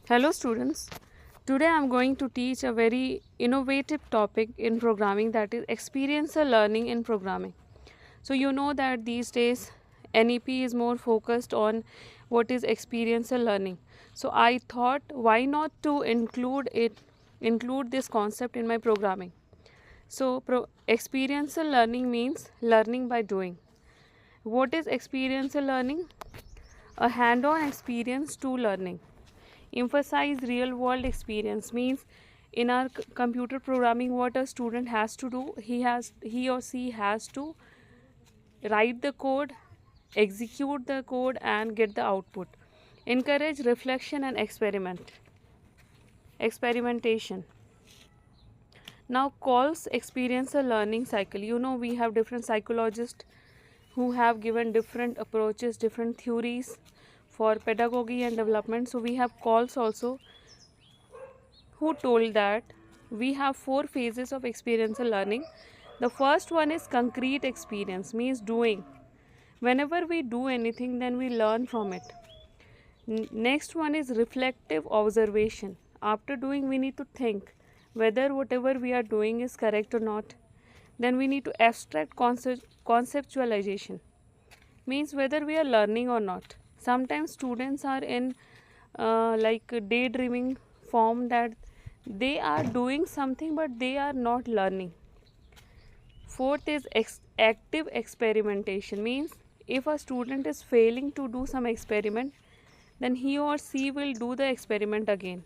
Hello students. Today I am going to teach a very innovative topic in programming, that is experiential learning in programming. So you know that these days NEP is more focused on what is experiential learning. So I thought why not to include this concept in my programming. So experiential learning means learning by doing. What is experiential learning? A hand-on experience to learning. Emphasize real world experience means in our computer programming, what a student has to do, he or she has to write the code, execute the code and get the output. Encourage reflection and experimentation. Now calls experiential learning cycle. You know, we have different psychologists who have given different approaches, different theories for pedagogy and development. So we have calls also who told that we have 4 phases of experiential learning. The first one is concrete experience, means doing. Whenever we do anything, then we learn from it. Next one is reflective observation. After doing, we need to think whether whatever we are doing is correct or not. Then we need to abstract conceptualization, means whether we are learning or not. Sometimes students are in like daydreaming form, that they are doing something but they are not learning. Fourth is active experimentation, means if a student is failing to do some experiment, then he or she will do the experiment again.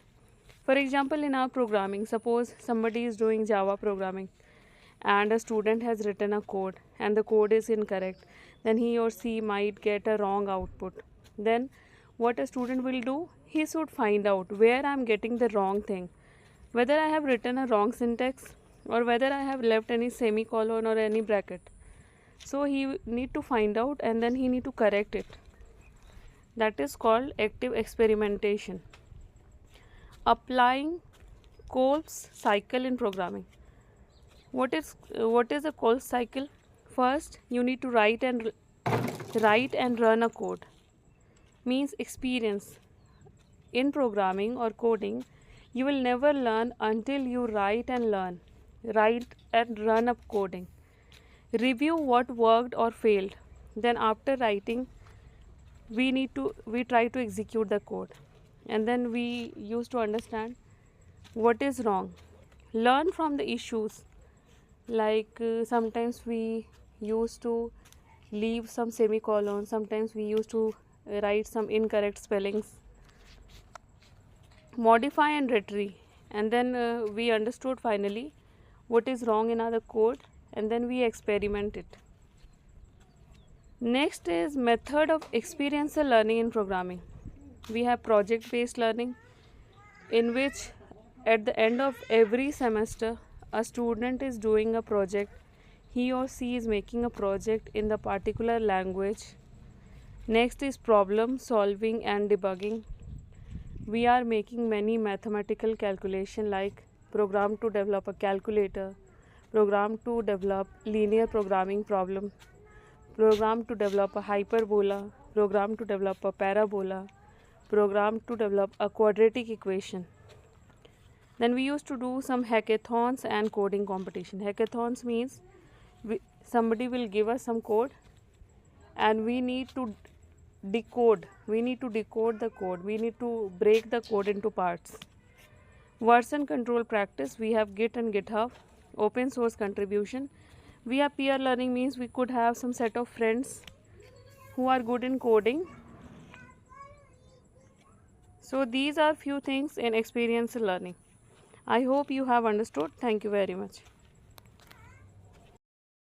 For example, in our programming, suppose somebody is doing Java programming and a student has written a code and the code is incorrect, then he or she might get a wrong output. Then what a student will do, he should find out where I am getting the wrong thing, whether I have written a wrong syntax or whether I have left any semicolon or any bracket. So he need to find out and then he need to correct it. That is called active experimentation. Applying Coles cycle in programming. What is a Coles cycle? First, you need to write and run a code. Means experience. In programming or coding, you will never learn until you write and run up coding. Review what worked or failed. Then after writing, we try to execute the code, and then we used to understand what is wrong. Learn from the issues, like sometimes we used to leave some semicolons, sometimes we used to write some incorrect spellings. Modify and retrieve, and then we understood finally what is wrong in our code, and then we experiment it. Next is method of experiential learning in programming. We have project based learning, in which at the end of every semester a student is doing a project. He or she is making a project in the particular language. Next is problem solving and debugging. We are making many mathematical calculation, like program to develop a calculator, program to develop linear programming problem, program to develop a hyperbola, program to develop a parabola, program to develop a quadratic equation. Then we used to do some hackathons and coding competition. Hackathons means somebody will give us some code and we need to decode the code, we need to break the code into parts. Version control practice, we have Git and GitHub. Open source contribution, we have peer learning, means we could have some set of friends who are good in coding. So these are few things in experiential learning. I hope you have understood. Thank you very much.